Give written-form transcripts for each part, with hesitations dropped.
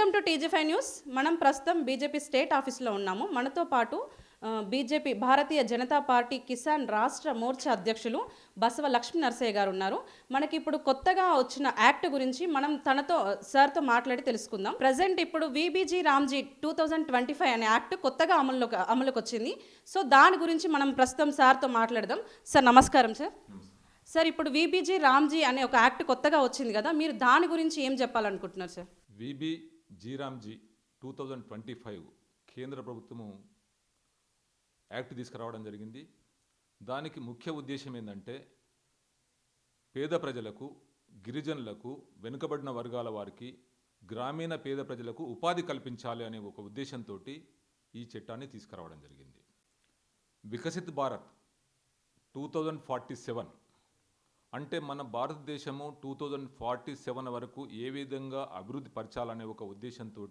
Welcome to టీజీ5 news. మనం ప్రస్తుతం BJP state ఆఫీస్లో ఉన్నాము. మనతో పాటు బీజేపీ భారతీయ జనతా పార్టీ కిసాన్ రాష్ట్ర మోర్చా అధ్యక్షులు బసవ లక్ష్మీ నరసయ్య గారు ఉన్నారు. మనకి ఇప్పుడు కొత్తగా వచ్చిన యాక్ట్ గురించి మనం సార్తో మాట్లాడి తెలుసుకుందాం. ప్రజెంట్ ఇప్పుడు వీబీజీ రామ్జీ 2025 అనే యాక్ట్ కొత్తగా అమలుకి వచ్చింది. సో దాని గురించి మనం ప్రస్తుతం సార్తో మాట్లాడదాం. సార్ నమస్కారం సార్. సార్ ఇప్పుడు వీబీజీ రామ్జీ అనే ఒక యాక్ట్ కొత్తగా వచ్చింది కదా, మీరు దాని గురించి ఏం చెప్పాలనుకుంటున్నారు సార్? వీబీజీ రామ్జీ 2025 కేంద్ర ప్రభుత్వము యాక్ట్ తీసుకురావడం జరిగింది. దానికి ముఖ్య ఉద్దేశం ఏంటంటే పేద ప్రజలకు, గిరిజనులకు, వెనుకబడిన వర్గాల వారికి, గ్రామీణ పేద ప్రజలకు ఉపాధి కల్పించాలి అనే ఒక ఉద్దేశంతో ఈ చట్టాన్ని తీసుకురావడం జరిగింది. వికసిత్ భారత్ 2047 అంటే మన భారతదేశము 2047 వరకు ఏ విధంగా అభివృద్ధి పరచాలనే ఒక ఉద్దేశంతో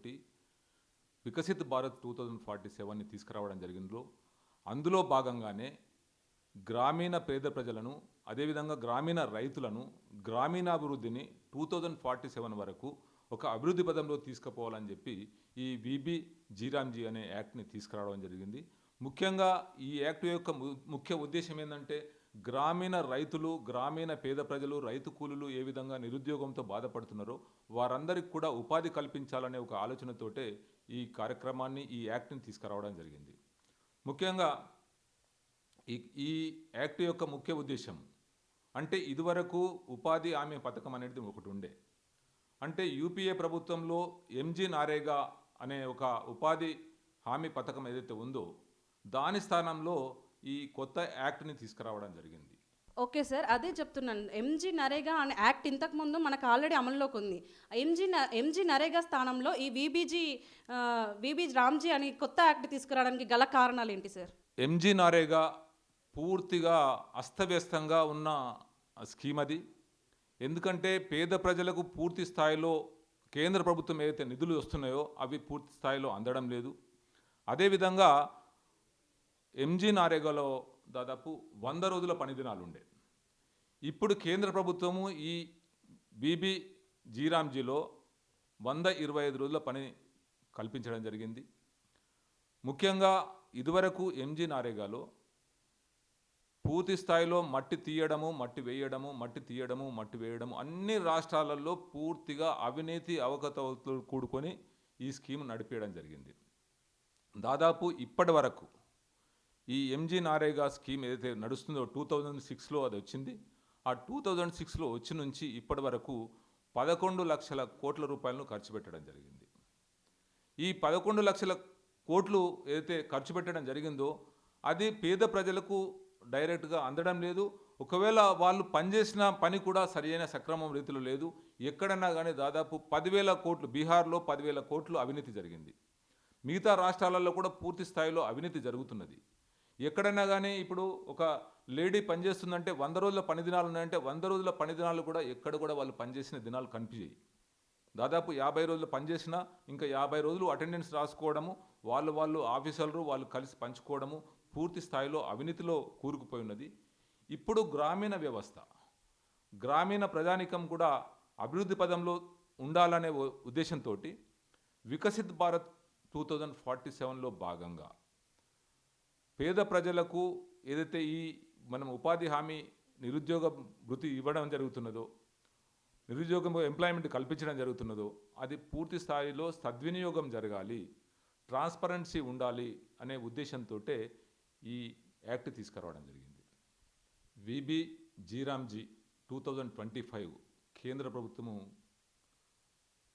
వికసిత్ భారత్ 2047ని తీసుకురావడం జరిగిందో అందులో భాగంగానే గ్రామీణ పేద ప్రజలను, అదేవిధంగా గ్రామీణ రైతులను, గ్రామీణాభివృద్ధిని 2047 వరకు ఒక అభివృద్ధి పదంలో తీసుకుపోవాలని చెప్పి ఈ వీబీజీ రామ్జీ అనే యాక్ట్ని తీసుకురావడం జరిగింది. ముఖ్యంగా ఈ యాక్ట్ యొక్క ముఖ్య ఉద్దేశం ఏంటంటే గ్రామీణ రైతులు, గ్రామీణ పేద ప్రజలు, రైతు కూలీలు ఏ విధంగా నిరుద్యోగంతో బాధపడుతున్నారో వారందరికీ కూడా ఉపాధి కల్పించాలనే ఒక ఆలోచనతోటే ఈ కార్యక్రమాన్ని, ఈ యాక్ట్ని తీసుకురావడం జరిగింది. ముఖ్యంగా ఈ యాక్ట్ యొక్క ముఖ్య ఉద్దేశం అంటే ఇదివరకు ఉపాధి హామీ పథకం అనేది ఒకటి ఉండే. అంటే యూపీఏ ప్రభుత్వంలో ఎంజీ నరేగా అనే ఒక ఉపాధి హామీ పథకం ఏదైతే ఉందో దాని స్థానంలో ఈ కొత్త యాక్ట్ని తీసుకురావడం జరిగింది. ఓకే సార్, అదే చెప్తున్నాను. ఎంజీ నరేగా అనే యాక్ట్ ఇంతకుముందు మనకు ఆల్రెడీ అమల్లోకి ఉంది. ఎంజీ నరేగా స్థానంలో ఈ వీబీజీ రామ్జీ అని కొత్త యాక్ట్ తీసుకురావడానికి గల కారణాలు ఏంటి సార్? ఎంజీ నరేగా పూర్తిగా అస్తవ్యస్తంగా ఉన్న స్కీమ్ అది. ఎందుకంటే పేద ప్రజలకు పూర్తి స్థాయిలో కేంద్ర ప్రభుత్వం ఏదైతే నిధులు వస్తున్నాయో అవి పూర్తి స్థాయిలో అందడం లేదు. అదేవిధంగా ఎంజీ నరేగాలో దాదాపు 100 రోజుల పని దినాలు ఉండే. ఇప్పుడు కేంద్ర ప్రభుత్వము ఈ వీబీజీ రామ్జీలో 125 రోజుల పని కల్పించడం జరిగింది. ముఖ్యంగా ఇదివరకు ఎంజీ నరేగాలో పూర్తి స్థాయిలో మట్టి తీయడము, మట్టి వేయడము, మట్టి తీయడము, మట్టి వేయడము అన్ని రాష్ట్రాలలో పూర్తిగా అవినీతి అవకతవకలు కూడుకొని ఈ స్కీమ్ నడిపేయడం జరిగింది. దాదాపు ఇప్పటి వరకు ఈ ఎంజీ నరేగా స్కీమ్ ఏదైతే నడుస్తుందో 2006లో అది వచ్చింది. ఆ 2006లో వచ్చి నుంచి ఇప్పటి వరకు 11 లక్షల కోట్ల రూపాయలను ఖర్చు పెట్టడం జరిగింది. ఈ 11 లక్షల కోట్లు ఏదైతే ఖర్చు పెట్టడం జరిగిందో అది పేద ప్రజలకు డైరెక్ట్గా అందడం లేదు. ఒకవేళ వాళ్ళు పనిచేసిన పని కూడా సరైన సక్రమం రీతిలో లేదు. ఎక్కడన్నా కానీ దాదాపు 10,000 కోట్లు, బీహార్లో 10,000 కోట్లు అవినీతి జరిగింది. మిగతా రాష్ట్రాలలో కూడా పూర్తి స్థాయిలో అవినీతి జరుగుతున్నది. ఎక్కడైనా కానీ ఇప్పుడు ఒక లేడీ పనిచేస్తుందంటే 100 రోజుల పని దినాలు ఉన్నాయంటే 100 రోజుల పని దినాలు కూడా ఎక్కడ కూడా వాళ్ళు పనిచేసిన దినాలు కనిపించాయి. దాదాపు 50 రోజులు పనిచేసినా ఇంకా 50 రోజులు అటెండెన్స్ రాసుకోవడము, వాళ్ళు ఆఫీసర్లు వాళ్ళు కలిసి పంచుకోవడము పూర్తి స్థాయిలో అవినీతిలో కూరుకుపోయి ఉన్నది. ఇప్పుడు గ్రామీణ వ్యవస్థ, గ్రామీణ ప్రజానికం కూడా అభివృద్ధి పదంలో ఉండాలనే ఉద్దేశంతో వికసిత్ భారత్ 2047లో భాగంగా పేద ప్రజలకు ఏదైతే ఈ మనం ఉపాధి హామీ నిరుద్యోగ భృతి ఇవ్వడం జరుగుతున్నదో, నిరుద్యోగం ఎంప్లాయ్మెంట్ కల్పించడం జరుగుతున్నదో అది పూర్తి స్థాయిలో సద్వినియోగం జరగాలి, ట్రాన్స్పరెన్సీ ఉండాలి అనే ఉద్దేశంతో ఈ యాక్ట్ తీసుకురావడం జరిగింది. వీబీజీ రామ్జీ 2025 కేంద్ర ప్రభుత్వము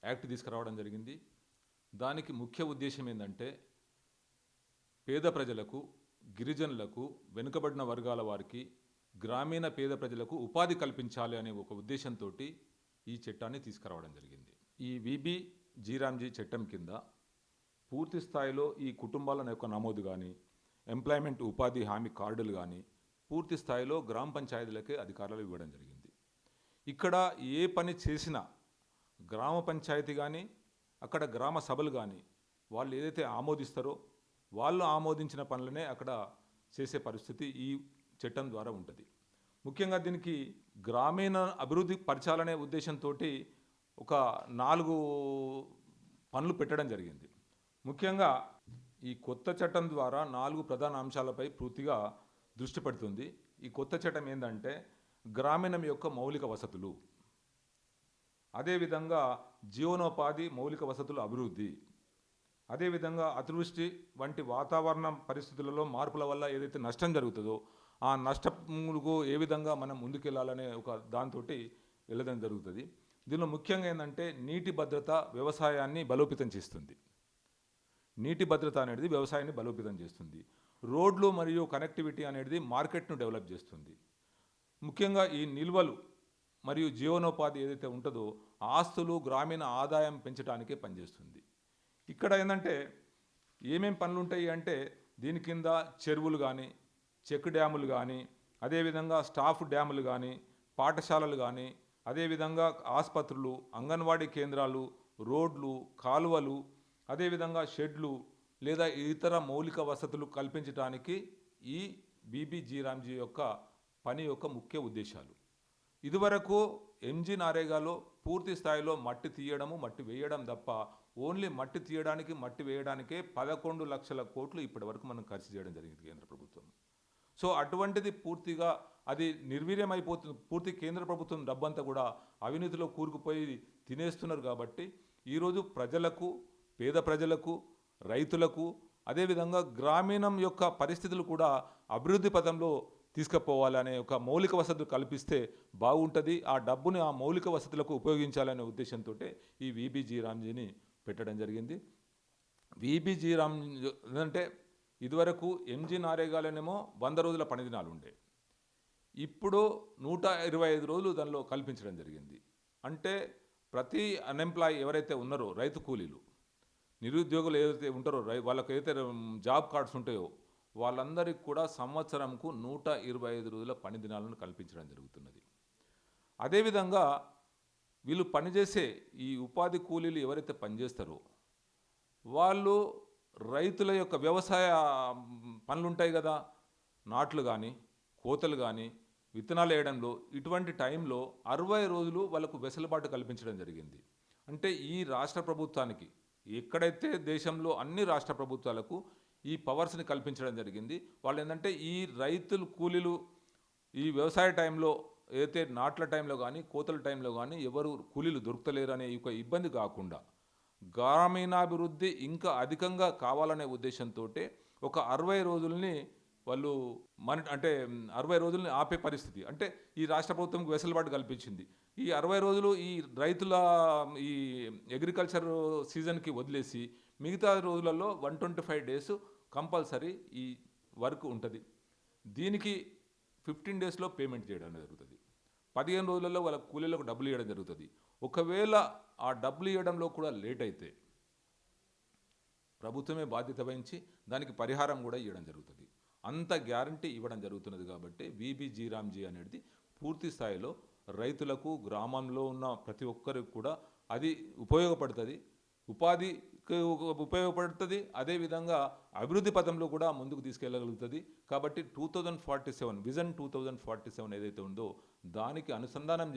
యాక్ట్ తీసుకురావడం జరిగింది. దానికి ముఖ్య ఉద్దేశం ఏంటంటే పేద ప్రజలకు, గిరిజనులకు, వెనుకబడిన వర్గాల వారికి, గ్రామీణ పేద ప్రజలకు ఉపాధి కల్పించాలి అనే ఒక ఉద్దేశంతో ఈ చట్టాన్ని తీసుకురావడం జరిగింది. ఈ వీబీజీ రామ్జీ చట్టం కింద పూర్తి స్థాయిలో ఈ కుటుంబాల యొక్క నమోదు కానీ, ఎంప్లాయ్మెంట్ ఉపాధి హామీ కార్డులు కానీ పూర్తి స్థాయిలో గ్రామ పంచాయతీలకే అధికారాలు ఇవ్వడం జరిగింది. ఇక్కడ ఏ పని చేసినా గ్రామ పంచాయతీ కానీ, అక్కడ గ్రామ సభలు కానీ వాళ్ళు ఏదైతే ఆమోదిస్తారో వాళ్ళు ఆమోదించిన పనులనే అక్కడ చేసే పరిస్థితి ఈ చట్టం ద్వారా ఉంటుంది. ముఖ్యంగా దీనికి గ్రామీణ అభివృద్ధి పరచాలనే ఉద్దేశంతో ఒక 4 పనులు పెట్టడం జరిగింది. ముఖ్యంగా ఈ కొత్త చట్టం ద్వారా 4 ప్రధాన అంశాలపై పూర్తిగా దృష్టి పెడుతుంది. ఈ కొత్త చట్టం ఏంటంటే గ్రామీణం యొక్క మౌలిక వసతులు, అదేవిధంగా జీవనోపాధి మౌలిక వసతుల అభివృద్ధి, అదేవిధంగా అతివృష్టి వంటి వాతావరణ పరిస్థితులలో మార్పుల వల్ల ఏదైతే నష్టం జరుగుతుందో ఆ నష్టములకు ఏ విధంగా మనం ముందుకెళ్ళాలనే ఒక దాంతో వెళ్ళడం జరుగుతుంది. దీనిలో ముఖ్యంగా ఏంటంటే నీటి భద్రత వ్యవసాయాన్ని బలోపేతం చేస్తుంది. నీటి భద్రత అనేది వ్యవసాయాన్ని బలోపేతం చేస్తుంది. రోడ్లు మరియు కనెక్టివిటీ అనేది మార్కెట్ను డెవలప్ చేస్తుంది. ముఖ్యంగా ఈ నిల్వలు మరియు జీవనోపాధి ఏదైతే ఉంటుందో ఆస్తులు గ్రామీణ ఆదాయం పెంచడానికే పనిచేస్తుంది. ఇక్కడ ఏంటంటే ఏమేం పనులు ఉంటాయి అంటే దీని కింద చెరువులు కానీ, చెక్ డ్యాములు కానీ, అదేవిధంగా స్టాఫ్ డ్యాములు కానీ, పాఠశాలలు కానీ, అదేవిధంగా ఆసుపత్రులు, అంగన్వాడీ కేంద్రాలు, రోడ్లు, కాలువలు, అదేవిధంగా షెడ్లు లేదా ఇతర మౌలిక వసతులు కల్పించడానికి ఈ బీబీజీ యొక్క పని యొక్క ముఖ్య ఉద్దేశాలు. ఇదివరకు ఎంజీ నరేగాలో పూర్తి స్థాయిలో మట్టి తీయడము, మట్టి వేయడం తప్ప ఓన్లీ మట్టి తీయడానికి, మట్టి వేయడానికే 11 లక్షల కోట్లు ఇప్పటి వరకు మనం ఖర్చు చేయడం జరిగింది కేంద్ర ప్రభుత్వం. సో అటువంటిది పూర్తిగా అది నిర్వీర్యమైపోతుంది. పూర్తి కేంద్ర ప్రభుత్వం డబ్బంతా కూడా అవినీతిలో కూరుకుపోయి తినేస్తున్నారు. కాబట్టి ఈరోజు ప్రజలకు, పేద ప్రజలకు, రైతులకు, అదేవిధంగా గ్రామీణం యొక్క పరిస్థితులు కూడా అభివృద్ధి పథంలో తీసుకుపోవాలనే ఒక మౌలిక వసతులు కల్పిస్తే బాగుంటుంది. ఆ డబ్బుని ఆ మౌలిక వసతులకు ఉపయోగించాలనే ఉద్దేశంతో ఈ వీబీజీ రామ్జీని పెట్టడం జరిగింది. వీబీజీ రామ్జీ అంటే ఇదివరకు ఎంజీ నరేగాలోనేమో 100 రోజుల పని దినాలు ఉండే, ఇప్పుడు 125 రోజులు దానిలో కల్పించడం జరిగింది. అంటే ప్రతి అన్ఎంప్లాయీ ఎవరైతే ఉన్నారో, రైతు కూలీలు, నిరుద్యోగులు ఏదైతే ఉంటారో, వాళ్ళకి ఏదైతే జాబ్ కార్డ్స్ ఉంటాయో వాళ్ళందరికీ కూడా సంవత్సరంకు 125 రోజుల పని దినాలను కల్పించడం జరుగుతున్నది. అదేవిధంగా వీళ్ళు పనిచేసే ఈ ఉపాధి కూలీలు ఎవరైతే పనిచేస్తారో వాళ్ళు రైతుల యొక్క వ్యవసాయ పనులు ఉంటాయి కదా, నాట్లు కానీ, కోతలు కానీ, విత్తనాలు వేయడంలో, ఇటువంటి టైంలో 60 రోజులు వాళ్ళకు వెసులుబాటు కల్పించడం జరిగింది. అంటే ఈ రాష్ట్ర ప్రభుత్వానికి, ఎక్కడైతే దేశంలో అన్ని రాష్ట్ర ప్రభుత్వాలకు ఈ పవర్స్ని కల్పించడం జరిగింది. వాళ్ళు ఏంటంటే ఈ రైతులు కూలీలు ఈ వ్యవసాయ టైంలో ఏదైతే నాట్ల టైంలో కానీ, కోతల టైంలో కానీ ఎవరు కూలీలు దొరుకుతలేరు అనే ఒక ఇబ్బంది కాకుండా గ్రామీణాభివృద్ధి ఇంకా అధికంగా కావాలనే ఉద్దేశంతో ఒక 60 రోజుల్ని వాళ్ళు అంటే 60 రోజుల్ని ఆపే పరిస్థితి, అంటే ఈ రాష్ట్ర ప్రభుత్వంకి వెసులుబాటు కల్పించింది. ఈ 60 రోజులు ఈ రైతుల ఈ అగ్రికల్చర్ సీజన్కి వదిలేసి మిగతా రోజులలో 125 డేస్ కంపల్సరీ ఈ వర్క్ ఉంటుంది. దీనికి 15 డేస్లో పేమెంట్ చేయడం జరుగుతుంది. 15 రోజులలో వాళ్ళ కూలీలకు డబ్బులు ఇవ్వడం జరుగుతుంది. ఒకవేళ ఆ డబ్బులు ఇవ్వడంలో కూడా లేట్ అయితే ప్రభుత్వమే బాధ్యత వహించి దానికి పరిహారం కూడా ఇవ్వడం జరుగుతుంది. అంత గ్యారంటీ ఇవ్వడం జరుగుతున్నది. కాబట్టి వీబీజీ రామ్జీ అనేది పూర్తి స్థాయిలో రైతులకు, గ్రామంలో ఉన్న ప్రతి ఒక్కరికి కూడా అది ఉపయోగపడుతుంది, ఉపాధికి ఉపయోగపడుతుంది, అదేవిధంగా అభివృద్ధి పథంలో కూడా ముందుకు తీసుకెళ్ళగలుగుతుంది. కాబట్టి 2047 విజన్ 2047 ఏదైతే ఉందో దానికి అనుసంధానం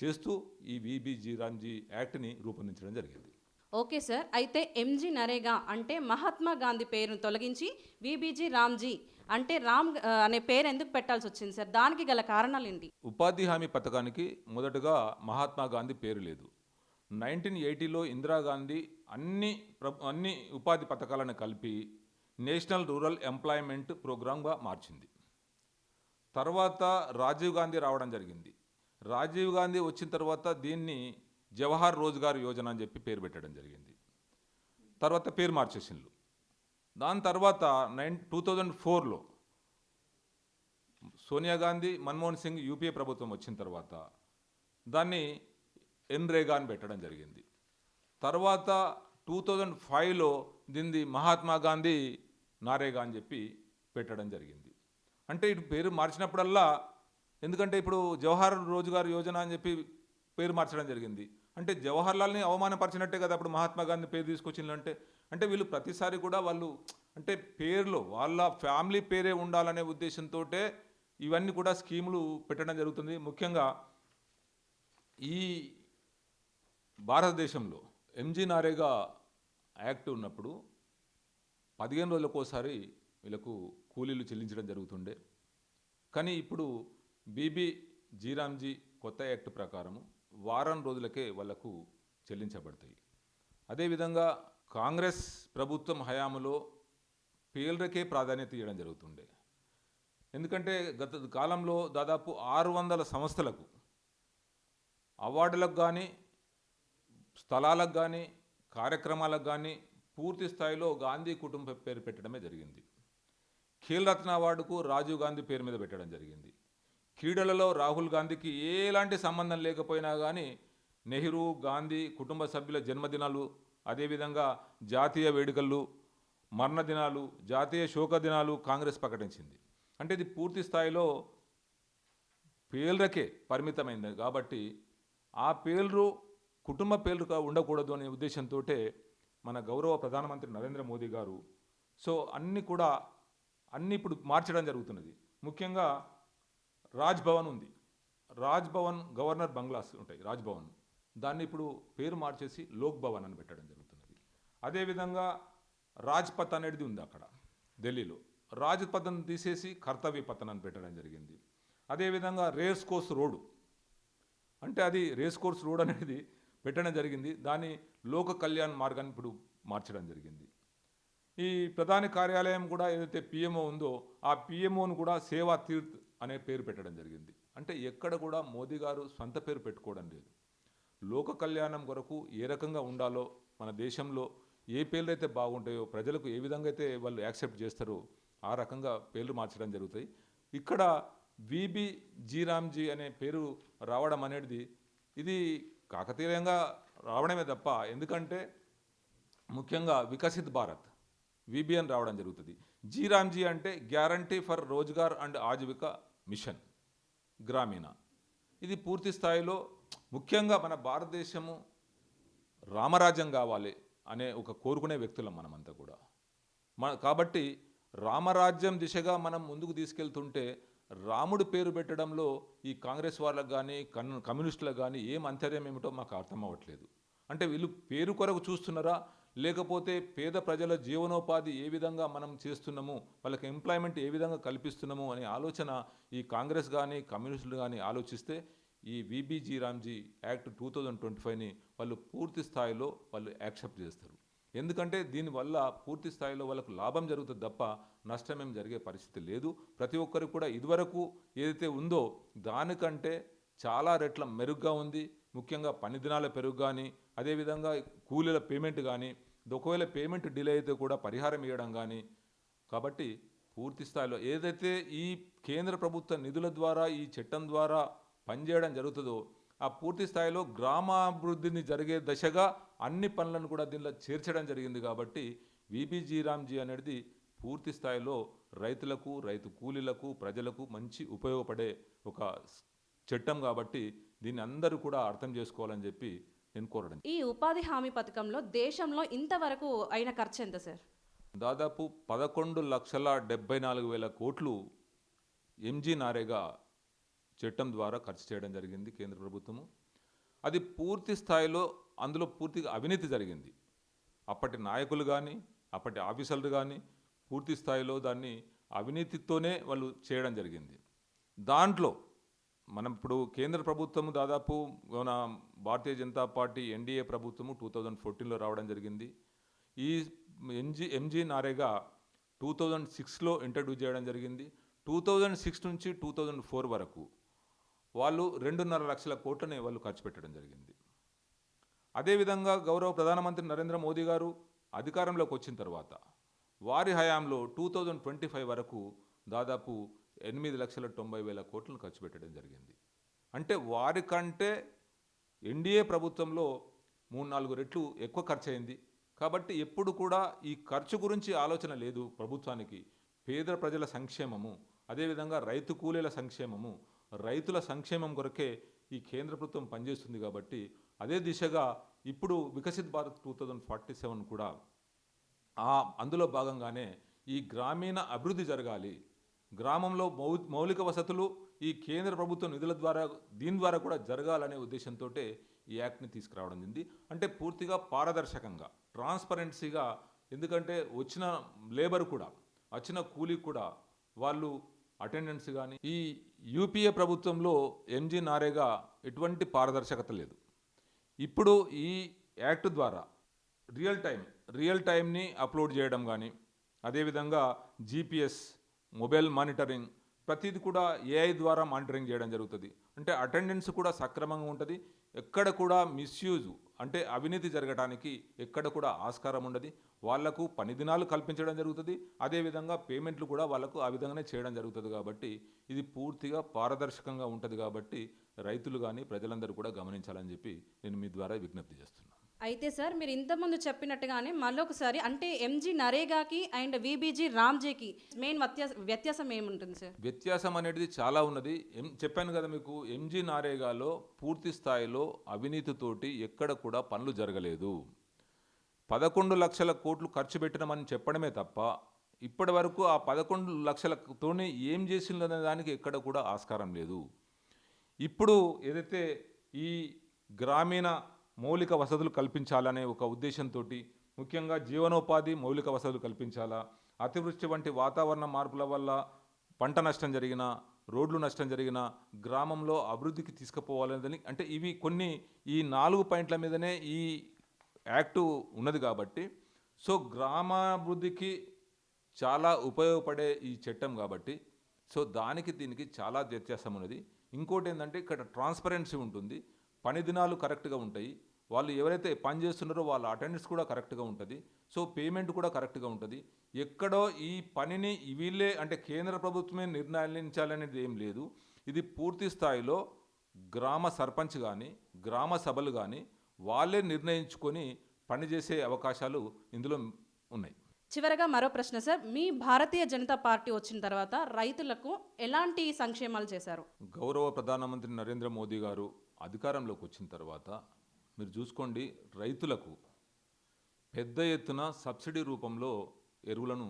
చేస్తూ ఈ వీబీజీ రామ్జీ యాక్ట్ని రూపొందించడం జరిగింది. ఓకే సార్, అయితే ఎంజీ నరేగా అంటే మహాత్మా గాంధీ పేరును తొలగించి వీబీజీ రామ్జీ అంటే రామ్ అనే పేరు ఎందుకు పెట్టాల్సి వచ్చింది సార్? దానికి గల కారణాలు ఏంటి? ఉపాధి హామీ పథకానికి మొదటగా మహాత్మా గాంధీ పేరు లేదు. 1980లో ఇందిరాగాంధీ అన్ని ఉపాధి పథకాలను కలిపి నేషనల్ రూరల్ ఎంప్లాయ్మెంట్ ప్రోగ్రామ్గా మార్చింది. తర్వాత రాజీవ్ గాంధీ రావడం జరిగింది. రాజీవ్ గాంధీ వచ్చిన తర్వాత దీన్ని జవహర్ రోజ్గార్ యోజన అని చెప్పి పేరు పెట్టడం జరిగింది. తర్వాత పేరు మార్చేసిండ్రు. దాని తర్వాత 2004లో సోనియా గాంధీ, మన్మోహన్ సింగ్ యూపీఏ ప్రభుత్వం వచ్చిన తర్వాత దాన్ని ఎన్రేగా అని పెట్టడం జరిగింది. తర్వాత 2005లో దీన్ని మహాత్మా గాంధీ నారేగా అని చెప్పి పెట్టడం జరిగింది. అంటే ఇటు పేరు మార్చినప్పుడల్లా, ఎందుకంటే ఇప్పుడు జవహర్ రోజ్గార్ యోజన అని చెప్పి పేరు మార్చడం జరిగింది, అంటే జవహర్లాల్ని అవమానపరిచినట్టే కదా అప్పుడు మహాత్మా గాంధీ పేరు తీసుకొచ్చిందంటే. అంటే వీళ్ళు ప్రతిసారి కూడా వాళ్ళు అంటే పేరులో వాళ్ళ ఫ్యామిలీ పేరే ఉండాలనే ఉద్దేశంతో ఇవన్నీ కూడా స్కీములు పెట్టడం జరుగుతుంది. ముఖ్యంగా ఈ భారతదేశంలో ఎంజీ నారేగా యాక్ట్ ఉన్నప్పుడు 15 రోజులకోసారి వీళ్ళకు కూలీలు చెల్లించడం జరుగుతుండే. కానీ ఇప్పుడు బీబీ జీరామ్జీ కొత్త యాక్ట్ ప్రకారము వారం రోజులకే వాళ్లకు చెల్లించబడతాయి. అదేవిధంగా కాంగ్రెస్ ప్రభుత్వం హయాములో పేర్లకే ప్రాధాన్యత ఇవ్వడం జరుగుతుండే. ఎందుకంటే గత కాలంలో దాదాపు 600 సంస్థలకు అవార్డులకు కానీ, స్థలాలకు కానీ, కార్యక్రమాలకు కానీ పూర్తి స్థాయిలో గాంధీ కుటుంబ పేరు పెట్టడమే జరిగింది. ఖేల్ రత్న అవార్డుకు రాజీవ్ గాంధీ పేరు మీద పెట్టడం జరిగింది. క్రీడలలో రాహుల్ గాంధీకి ఎలాంటి సంబంధం లేకపోయినా కానీ నెహ్రూ, గాంధీ కుటుంబ సభ్యుల జన్మదినాలు, అదేవిధంగా జాతీయ వేడుకలు, మరణ దినాలు, జాతీయ శోక దినాలు కాంగ్రెస్ ప్రకటించింది. అంటే ఇది పూర్తి స్థాయిలో పేర్లకే పరిమితమైంది కాబట్టి ఆ పేర్లు కుటుంబ పేర్లుగా ఉండకూడదు అనే ఉద్దేశంతో మన గౌరవ ప్రధానమంత్రి నరేంద్ర మోదీ గారు అన్ని ఇప్పుడు మార్చడం జరుగుతున్నది. ముఖ్యంగా రాజ్ భవన్ ఉంది, రాజ్ భవన్ గవర్నర్ బంగ్లాస్ ఉంటాయి, రాజ్ భవన్, దాన్ని ఇప్పుడు పేరు మార్చేసి లోక్ భవన్ అని పెట్టడం జరుగుతున్నది. అదేవిధంగా రాజ్పథ్ అనేది ఉంది అక్కడ ఢిల్లీలో, రాజ్పథ్ను తీసేసి కర్తవ్య పథన్ అని పెట్టడం జరిగింది. అదేవిధంగా రేస్ కోర్స్ రోడ్డు అంటే అది రేస్ కోర్స్ రోడ్ అనేది పెట్టడం జరిగింది, దాన్ని లోక కళ్యాణ్ మార్గాన్ని ఇప్పుడు మార్చడం జరిగింది. ఈ ప్రధాని కార్యాలయం కూడా ఏదైతే పిఎంఓ ఉందో ఆ పిఎంఓను కూడా సేవా తీర్థ్ అనే పేరు పెట్టడం జరిగింది. అంటే ఎక్కడ కూడా మోదీ గారు సొంత పేరు పెట్టుకోవడం లేదు. లోక కళ్యాణం కొరకు ఏ రకంగా ఉండాలో, మన దేశంలో ఏ పేర్లు అయితే బాగుంటాయో, ప్రజలకు ఏ విధంగా అయితే వాళ్ళు యాక్సెప్ట్ చేస్తారో ఆ రకంగా పేర్లు మార్చడం జరుగుతాయి. ఇక్కడ బీబీ జీరామ్జీ అనే పేరు రావడం అనేది ఇది కాకతీయంగా రావడమే తప్ప, ఎందుకంటే ముఖ్యంగా వికసిత్ భారత్ విబిఎన్ రావడం జరుగుతుంది. జీరామ్జీ అంటే guarantee for Rozgar and Ajeevika mission Gramin. ఇది పూర్తి స్థాయిలో ముఖ్యంగా మన భారతదేశము రామరాజ్యం కావాలి అనే ఒక కోరుకునే వ్యక్తులం మనమంతా కూడా. కాబట్టి రామరాజ్యం దిశగా మనం ముందుకు తీసుకెళ్తుంటే రాముడి పేరు పెట్టడంలో ఈ కాంగ్రెస్ వాళ్ళకు కానీ కమ్యూనిస్టులకు కానీ ఏం అంతర్యం ఏమిటో మాకు అర్థం అవ్వట్లేదు. అంటే వీళ్ళు పేరు కొరకు చూస్తున్నారా, లేకపోతే పేద ప్రజల జీవనోపాధి ఏ విధంగా మనం చేస్తున్నాము, వాళ్ళకి ఎంప్లాయ్మెంట్ ఏ విధంగా కల్పిస్తున్నాము అనే ఆలోచన ఈ కాంగ్రెస్ కానీ కమ్యూనిస్టులు కానీ ఆలోచిస్తే ఈ విబిజీ రామ్జీ యాక్ట్ 2025ని వాళ్ళు పూర్తి స్థాయిలో వాళ్ళు యాక్సెప్ట్ చేస్తారు. ఎందుకంటే దీనివల్ల పూర్తి స్థాయిలో వాళ్ళకు లాభం జరుగుతుంది తప్ప నష్టం ఏం జరిగే పరిస్థితి లేదు. ప్రతి ఒక్కరికి కూడా ఇదివరకు ఏదైతే ఉందో దానికంటే చాలా రెట్ల మెరుగ్గా ఉంది. ముఖ్యంగా పని దినాల పెరుగు కానీ, అదేవిధంగా కూలీల పేమెంట్ కానీ, ఒకవేళ పేమెంట్ డిలే అయితే కూడా పరిహారం ఇవ్వడం కానీ. కాబట్టి పూర్తి స్థాయిలో ఏదైతే ఈ కేంద్ర ప్రభుత్వ నిధుల ద్వారా ఈ చట్టం ద్వారా పనిచేయడం జరుగుతుందో ఆ పూర్తి స్థాయిలో గ్రామాభివృద్ధిని జరిగే దశగా అన్ని పనులను కూడా దీనిలో చేర్చడం జరిగింది. కాబట్టి విబిజీ రామ్జీ అనేది పూర్తి స్థాయిలో రైతులకు, రైతు కూలీలకు, ప్రజలకు మంచి ఉపయోగపడే ఒక చట్టం. కాబట్టి దీన్ని అందరూ కూడా అర్థం చేసుకోవాలని చెప్పి నేను కోరడం. ఈ ఉపాధి హామీ పథకంలో దేశంలో ఇంతవరకు అయిన ఖర్చు ఎంత సార్? దాదాపు 11,74,000 కోట్లు ఎంజీ నారేగా చట్టం ద్వారా ఖర్చు చేయడం జరిగింది కేంద్ర ప్రభుత్వము. అది పూర్తి స్థాయిలో అందులో పూర్తిగా అవినీతి జరిగింది. అప్పటి నాయకులు కానీ, అప్పటి ఆఫీసర్లు కానీ పూర్తి స్థాయిలో దాన్ని అవినీతితోనే వాళ్ళు చేయడం జరిగింది. దాంట్లో మనం ఇప్పుడు కేంద్ర ప్రభుత్వము దాదాపు మన భారతీయ జనతా పార్టీ ఎన్డీఏ ప్రభుత్వము 2014లో రావడం జరిగింది. ఈ ఎంజీ నారేగా 2006లో ఇంట్రడ్యూస్ చేయడం జరిగింది. 2006 నుంచి 2004 వరకు వాళ్ళు 2.5 లక్షల కోట్లని వాళ్ళు ఖర్చు పెట్టడం జరిగింది. అదేవిధంగా గౌరవ ప్రధానమంత్రి నరేంద్ర మోదీ గారు అధికారంలోకి వచ్చిన తర్వాత వారి హయాంలో 2025 వరకు దాదాపు 8,90,000 కోట్లను ఖర్చు పెట్టడం జరిగింది. అంటే వారికంటే ఎన్డీఏ ప్రభుత్వంలో 3-4 రెట్లు ఎక్కువ ఖర్చు అయింది. కాబట్టి ఎప్పుడు కూడా ఈ ఖర్చు గురించి ఆలోచన లేదు ప్రభుత్వానికి. పేద ప్రజల సంక్షేమము, అదేవిధంగా రైతు కూలీల సంక్షేమము, రైతుల సంక్షేమం కొరకే ఈ కేంద్ర ప్రభుత్వం పనిచేస్తుంది. కాబట్టి అదే దిశగా ఇప్పుడు వికసిత్ భారత్ 2047 కూడా అందులో భాగంగానే ఈ గ్రామీణ అభివృద్ధి జరగాలి, గ్రామంలో మౌలిక వసతులు ఈ కేంద్ర ప్రభుత్వ నిధుల ద్వారా దీని ద్వారా కూడా జరగాలనే ఉద్దేశంతో ఈ యాక్ట్ని తీసుకురావడం జరిగింది. అంటే పూర్తిగా పారదర్శకంగా, ట్రాన్స్పరెన్సీగా, ఎందుకంటే వచ్చిన లేబర్ కూడా, వచ్చిన కూలీ కూడా వాళ్ళు అటెండెన్స్ కానీ, ఈ యూపీఏ ప్రభుత్వంలో ఎంజీ నారేగా ఎటువంటి పారదర్శకత లేదు. ఇప్పుడు ఈ యాక్ట్ ద్వారా రియల్ టైంని అప్లోడ్ చేయడం కానీ, అదేవిధంగా జీపీఎస్, మొబైల్ మానిటరింగ్, ప్రతిది కూడా ఏఐ ద్వారా మానిటరింగ్ చేయడం జరుగుతుంది. అంటే అటెండెన్స్ కూడా సక్రమంగా ఉంటుంది. ఎక్కడ కూడా మిస్యూజ్ అంటే అవినీతి జరగడానికి ఎక్కడ కూడా ఆస్కారం ఉండదు. వాళ్లకు పని దినాలు కల్పించడం జరుగుతుంది. అదేవిధంగా పేమెంట్లు కూడా వాళ్ళకు ఆ విధంగానే చేయడం జరుగుతుంది. కాబట్టి ఇది పూర్తిగా పారదర్శకంగా ఉంటుంది. కాబట్టి రైతులు కానీ ప్రజలందరూ కూడా గమనించాలని చెప్పి నేను మీ ద్వారా విజ్ఞప్తి చేస్తున్నాను. అయితే సార్, మీరు ఇంతకుముందు చెప్పినట్టుగానే మళ్ళొకసారి, అంటే ఎంజీ నరేగాకి అండ్ విబీజీ రామ్జీకి మెయిన్ వ్యత్యాసం ఏముంటుంది సార్? వ్యత్యాసం అనేది చాలా ఉన్నది. చెప్పాను కదా మీకు, ఎంజీ నారేగాలో పూర్తి స్థాయిలో అవినీతితోటి ఎక్కడ కూడా పనులు జరగలేదు. 11 లక్షల కోట్లు ఖర్చు పెట్టినామని చెప్పడమే తప్ప ఇప్పటి వరకు ఆ 11 లక్షలతోనే ఏం చేసిందనే దానికి ఎక్కడ కూడా ఆస్కారం లేదు. ఇప్పుడు ఏదైతే ఈ గ్రామీణ మౌలిక వసతులు కల్పించాలనే ఒక ఉద్దేశంతో, ముఖ్యంగా జీవనోపాధి మౌలిక వసతులు కల్పించాలా, అతివృష్టి వంటి వాతావరణ మార్పుల వల్ల పంట నష్టం జరిగిన, రోడ్లు నష్టం జరిగిన గ్రామంలో అభివృద్ధికి తీసుకుపోవాలని, అంటే ఇవి కొన్ని ఈ 4 పాయింట్ల మీదనే ఈ యాక్టు ఉన్నది. కాబట్టి సో గ్రామాభివృద్ధికి చాలా ఉపయోగపడే ఈ చట్టం కాబట్టి సో దానికి దీనికి చాలా వ్యత్యాసం ఉన్నది. ఇంకోటి ఏంటంటే ఇక్కడ ట్రాన్స్పరెన్సీ ఉంటుంది. పని దినాలు కరెక్ట్గా ఉంటాయి. వాళ్ళు ఎవరైతే పని చేస్తున్నారో వాళ్ళ అటెండెన్స్ కూడా కరెక్ట్గా ఉంటుంది. సో పేమెంట్ కూడా కరెక్ట్గా ఉంటుంది. ఎక్కడో ఈ పనిని వీళ్ళే అంటే కేంద్ర ప్రభుత్వమే నిర్ణయించాలనేది ఏం లేదు. ఇది పూర్తి స్థాయిలో గ్రామ సర్పంచ్ కానీ, గ్రామ సభలు కానీ వాళ్ళే నిర్ణయించుకొని పనిచేసే అవకాశాలు ఇందులో ఉన్నాయి. చివరగా మరో ప్రశ్న సార్, మీ భారతీయ జనతా పార్టీ వచ్చిన తర్వాత రైతులకు ఎలాంటి సంక్షేమాలు చేశారు? గౌరవ ప్రధానమంత్రి నరేంద్ర మోదీ గారు అధికారంలోకి వచ్చిన తర్వాత మీరు చూసుకోండి, రైతులకు పెద్ద ఎత్తున సబ్సిడీ రూపంలో ఎరువులను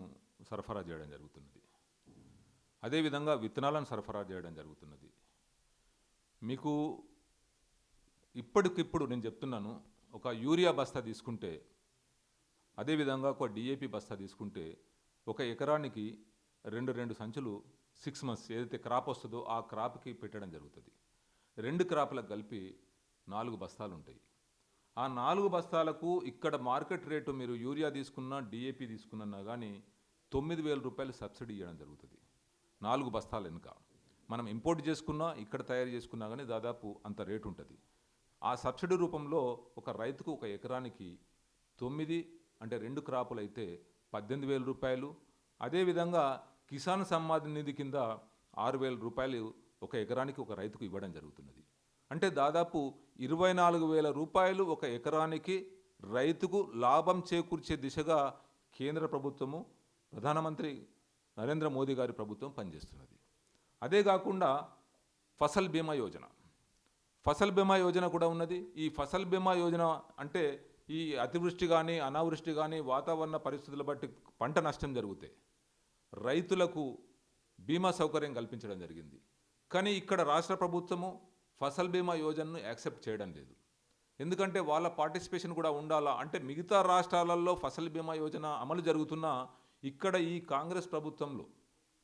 సరఫరా చేయడం జరుగుతున్నది. అదేవిధంగా విత్తనాలను సరఫరా చేయడం జరుగుతున్నది. మీకు ఇప్పటికిప్పుడు నేను చెప్తున్నాను, ఒక యూరియా బస్తా తీసుకుంటే, అదేవిధంగా ఒక డిఏపి బస్తా తీసుకుంటే, ఒక ఎకరానికి రెండు సంచులు 6 months ఏదైతే క్రాప్ వస్తుందో ఆ క్రాప్కి పెట్టడం జరుగుతుంది. 2 క్రాప్లకు కలిపి 4 బస్తాలు ఉంటాయి. ఆ 4 బస్తాలకు ఇక్కడ మార్కెట్ రేటు మీరు యూరియా తీసుకున్నా, డిఏపి తీసుకున్నా కానీ 9,000 రూపాయలు సబ్సిడీ ఇవ్వడం జరుగుతుంది. 4 బస్తాలు వెనుక మనం ఇంపోర్ట్ చేసుకున్నా, ఇక్కడ తయారు చేసుకున్నా కానీ దాదాపు అంత రేటు ఉంటుంది. ఆ సబ్సిడీ రూపంలో ఒక రైతుకు ఒక ఎకరానికి 9 అంటే 2 క్రాపులు అయితే 18,000 రూపాయలు. అదేవిధంగా కిసాన్ సమ్మాన్ నిధి కింద 6,000 రూపాయలు ఒక ఎకరానికి ఒక రైతుకు ఇవ్వడం జరుగుతున్నది. అంటే దాదాపు 24,000 రూపాయలు ఒక ఎకరానికి రైతుకు లాభం చేకూర్చే దిశగా కేంద్ర ప్రభుత్వము, ప్రధానమంత్రి నరేంద్ర మోదీ గారి ప్రభుత్వం పనిచేస్తున్నది. అదే కాకుండా ఫసల్ బీమా యోజన కూడా ఉన్నది. ఈ ఫసల్ బీమా యోజన అంటే ఈ అతివృష్టి కానీ, అనావృష్టి కానీ, వాతావరణ పరిస్థితుల బట్టి పంట నష్టం జరిగితే రైతులకు బీమా సౌకర్యం కల్పించడం జరిగింది. కానీ ఇక్కడ రాష్ట్ర ప్రభుత్వము ఫసల్ బీమా యోజనను యాక్సెప్ట్ చేయడం లేదు. ఎందుకంటే వాళ్ళ పార్టిసిపేషన్ కూడా ఉండాలా. అంటే మిగతా రాష్ట్రాలలో ఫసల్ బీమా యోజన అమలు జరుగుతున్నా ఇక్కడ ఈ కాంగ్రెస్ ప్రభుత్వంలో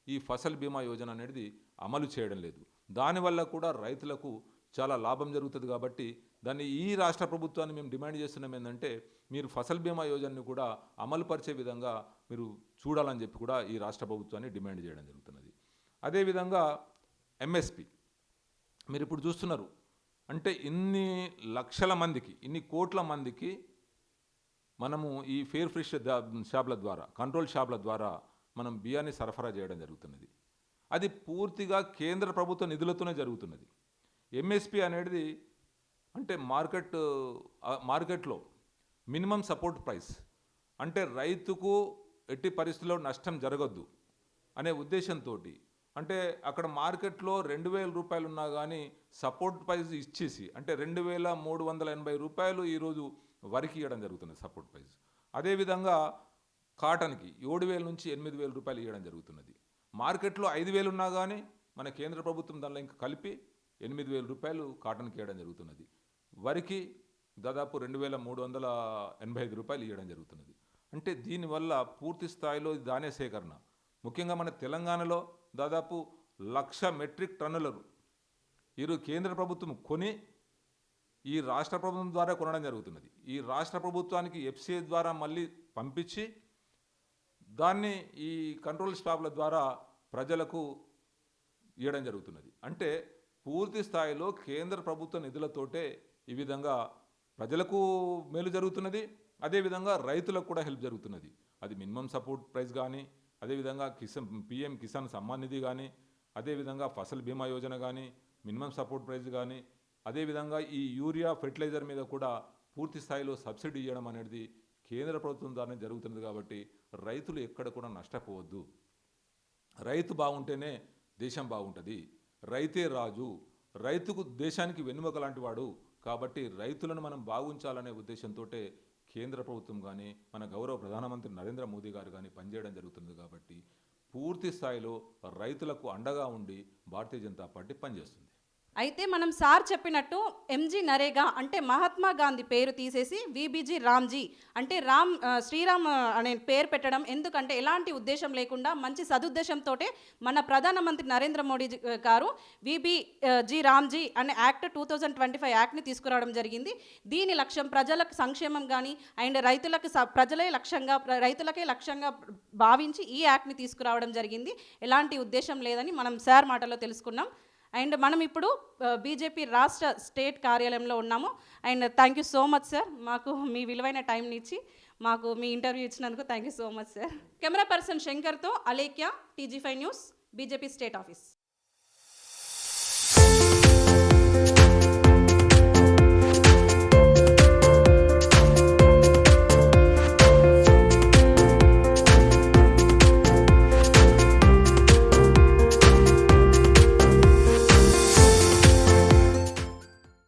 ఈ ఫసల్ బీమా యోజన అనేది అమలు చేయడం లేదు. దానివల్ల కూడా రైతులకు చాలా లాభం జరుగుతుంది. కాబట్టి దాన్ని ఈ రాష్ట్ర ప్రభుత్వాన్ని మేము డిమాండ్ చేస్తున్నాం ఏంటంటే, మీరు ఫసల్ బీమా యోజనని కూడా అమలు పరిచే విధంగా మీరు చూడాలని చెప్పి కూడా ఈ రాష్ట్ర ప్రభుత్వాన్ని డిమాండ్ చేయడం జరుగుతున్నది. అదేవిధంగా ఎంఎస్పి మీరు ఇప్పుడు చూస్తున్నారు, అంటే ఇన్ని లక్షల మందికి, ఇన్ని కోట్ల మందికి మనము ఈ ఫేర్ ఫ్రెష్ షాప్ల ద్వారా, కంట్రోల్ షాప్ల ద్వారా మనం బియ్యాన్ని సరఫరా చేయడం జరుగుతున్నది. అది పూర్తిగా కేంద్ర ప్రభుత్వ నిధులతోనే జరుగుతున్నది. ఎంఎస్పి అనేది అంటే మార్కెట్లో మినిమం సపోర్ట్ ప్రైస్, అంటే రైతుకు ఎట్టి పరిస్థితుల్లో నష్టం జరగద్దు అనే ఉద్దేశంతో, అంటే అక్కడ మార్కెట్లో 2,000 రూపాయలు ఉన్నా కానీ సపోర్ట్ ప్రైస్ ఇచ్చేసి, అంటే 2,380 రూపాయలు ఈరోజు వరికి ఇవ్వడం జరుగుతుంది సపోర్ట్ ప్రైస్. అదేవిధంగా కాటన్కి 7,000 నుంచి 8,000 రూపాయలు ఇవ్వడం జరుగుతున్నది. మార్కెట్లో 5,000 ఉన్నా కానీ మన కేంద్ర ప్రభుత్వం దానిలో ఇంకా కలిపి 8,000 రూపాయలు కాటన్కి ఇవ్వడం జరుగుతున్నది. వరికి దాదాపు 2,385 రూపాయలు ఇవ్వడం జరుగుతున్నది. అంటే దీనివల్ల పూర్తి స్థాయిలో ధాన్య సేకరణ, ముఖ్యంగా మన తెలంగాణలో దాదాపు 1,00,000 మెట్రిక్ టన్నులను కేంద్ర ప్రభుత్వం కొని ఈ రాష్ట్ర ప్రభుత్వం ద్వారా కొనడం జరుగుతున్నది. ఈ రాష్ట్ర ప్రభుత్వానికి ఎఫ్సిఐ ద్వారా మళ్ళీ పంపించి దాన్ని ఈ కంట్రోల్ స్టాప్ల ద్వారా ప్రజలకు ఇవ్వడం జరుగుతున్నది. అంటే పూర్తి స్థాయిలో కేంద్ర ప్రభుత్వ నిధులతోటే ఈ విధంగా ప్రజలకు మేలు జరుగుతున్నది, అదేవిధంగా రైతులకు కూడా హెల్ప్ జరుగుతున్నది. అది మినిమం సపోర్ట్ ప్రైస్ కానీ, అదేవిధంగా పిఎం కిసాన్ సమ్మాన్ నిధి కానీ, అదేవిధంగా ఫసల్ బీమా యోజన కానీ, మినిమం సపోర్ట్ ప్రైస్ కానీ, అదేవిధంగా ఈ యూరియా ఫెర్టిలైజర్ మీద కూడా పూర్తి స్థాయిలో సబ్సిడీ ఇవ్వడం అనేది కేంద్ర ప్రభుత్వం ద్వారానే జరుగుతున్నది. కాబట్టి రైతులు ఎక్కడ కూడా నష్టపోవద్దు. రైతు బాగుంటేనే దేశం బాగుంటుంది. రైతే రాజు, రైతుకు దేశానికి వెన్నుముక లాంటి వాడు. కాబట్టి రైతులను మనం బాగుంచాలనే ఉద్దేశంతో కేంద్ర ప్రభుత్వం కానీ, మన గౌరవ ప్రధానమంత్రి నరేంద్ర మోదీ గారు కానీ పనిచేయడం జరుగుతుంది. కాబట్టి పూర్తి స్థాయిలో రైతులకు అండగా ఉండి భారతీయ జనతా పార్టీ పనిచేస్తుంది. అయితే మనం సార్ చెప్పినట్టు ఎంజీ నరేగా అంటే మహాత్మా గాంధీ పేరు తీసేసి విబిజీ రామ్జీ అంటే శ్రీరామ్ అనే పేరు పెట్టడం, ఎందుకంటే ఎలాంటి ఉద్దేశం లేకుండా మంచి సదుద్దేశంతో మన ప్రధానమంత్రి నరేంద్ర మోడీ గారు విబిజీ రామ్జీ అనే యాక్ట్ 2025 యాక్ట్ని తీసుకురావడం జరిగింది. దీని లక్ష్యం ప్రజలకు సంక్షేమం కానీ అండ్ రైతులకే లక్ష్యంగా భావించి ఈ యాక్ట్ని తీసుకురావడం జరిగింది. ఎలాంటి ఉద్దేశం లేదని మనం సార్ మాటలో తెలుసుకున్నాం. అండ్ మనం ఇప్పుడు బీజేపీ రాష్ట్ర స్టేట్ కార్యాలయంలో ఉన్నాము. And thank you so much sir, మాకు మీ విలువైన టైంని ఇచ్చి మాకు మీ ఇంటర్వ్యూ ఇచ్చినందుకు thank you so much sir. Camera person శంకర్తో Alekhya, TG5 news, BJP state office.